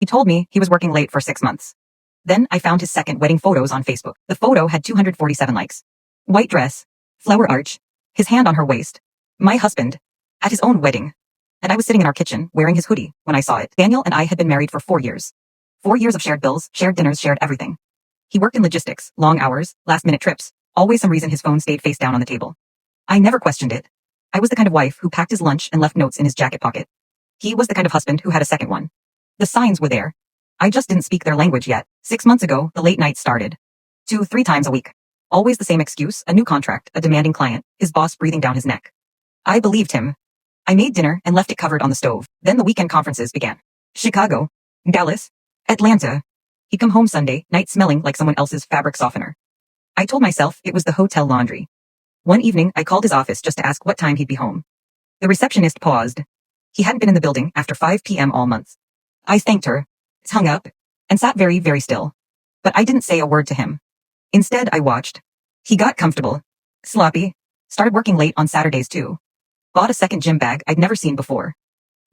He told me he was working late for 6 months. Then I found his second wedding photos on Facebook. The photo had 247 likes. White dress, flower arch, his hand on her waist. My husband, at his own wedding. And I was sitting in our kitchen wearing his hoodie when I saw it. Daniel and I had been married for 4 years. 4 years of shared bills, shared dinners, shared everything. He worked in logistics, long hours, last-minute trips. Always some reason his phone stayed face down on the table. I never questioned it. I was the kind of wife who packed his lunch and left notes in his jacket pocket. He was the kind of husband who had a second one. The signs were there. I just didn't speak their language yet. 6 months ago, the late nights started. 2-3 times a week. Always the same excuse, a new contract, a demanding client, his boss breathing down his neck. I believed him. I made dinner and left it covered on the stove. Then the weekend conferences began. Chicago, Dallas, Atlanta. He'd come home Sunday night smelling like someone else's fabric softener. I told myself it was the hotel laundry. One evening, I called his office just to ask what time he'd be home. The receptionist paused. He hadn't been in the building after 5 p.m. all month. I thanked her, hung up, and sat very, very still. But I didn't say a word to him. Instead, I watched. He got comfortable, sloppy, started working late on Saturdays too. Bought a second gym bag I'd never seen before.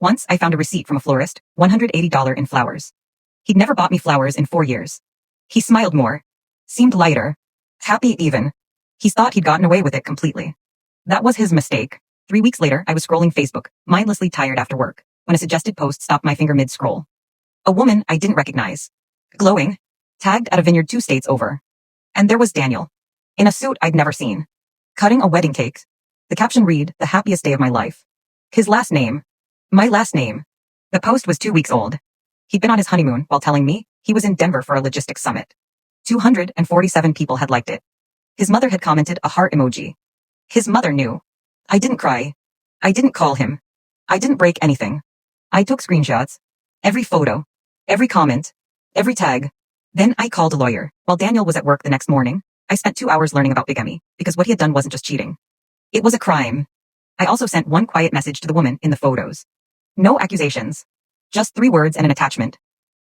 Once I found a receipt from a florist, $180 in flowers. He'd never bought me flowers in 4 years. He smiled more, seemed lighter, happy even. He thought he'd gotten away with it completely. That was his mistake. 3 weeks later, I was scrolling Facebook, mindlessly tired after work, when a suggested post stopped my finger mid-scroll. A woman I didn't recognize. Glowing. Tagged at a vineyard 2 states over. And there was Daniel. In a suit I'd never seen. Cutting a wedding cake. The caption read, "The happiest day of my life." His last name. My last name. The post was 2 weeks old. He'd been on his honeymoon while telling me he was in Denver for a logistics summit. 247 people had liked it. His mother had commented a heart emoji. His mother knew. I didn't cry. I didn't call him. I didn't break anything. I took screenshots. Every photo. Every comment. Every tag. Then I called a lawyer. While Daniel was at work the next morning, I spent 2 hours learning about bigamy, because what he had done wasn't just cheating. It was a crime. I also sent one quiet message to the woman in the photos. No accusations. Just 3 words and an attachment.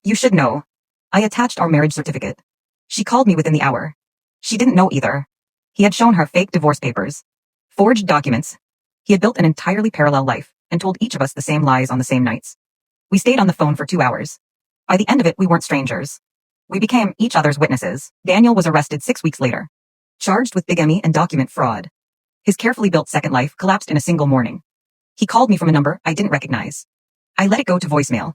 You should know. I attached our marriage certificate. She called me within the hour. She didn't know either. He had shown her fake divorce papers. Forged documents. He had built an entirely parallel life and told each of us the same lies on the same nights. We stayed on the phone for 2 hours. By the end of it, we weren't strangers. We became each other's witnesses. Daniel was arrested 6 weeks later, charged with bigamy and document fraud. His carefully built second life collapsed in a single morning. He called me from a number I didn't recognize. I let it go to voicemail.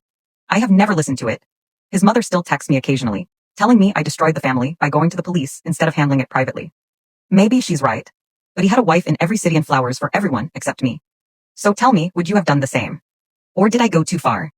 I have never listened to it. His mother still texts me occasionally, telling me I destroyed the family by going to the police instead of handling it privately. Maybe she's right. But he had a wife in every city and flowers for everyone except me. So tell me, would you have done the same? Or did I go too far?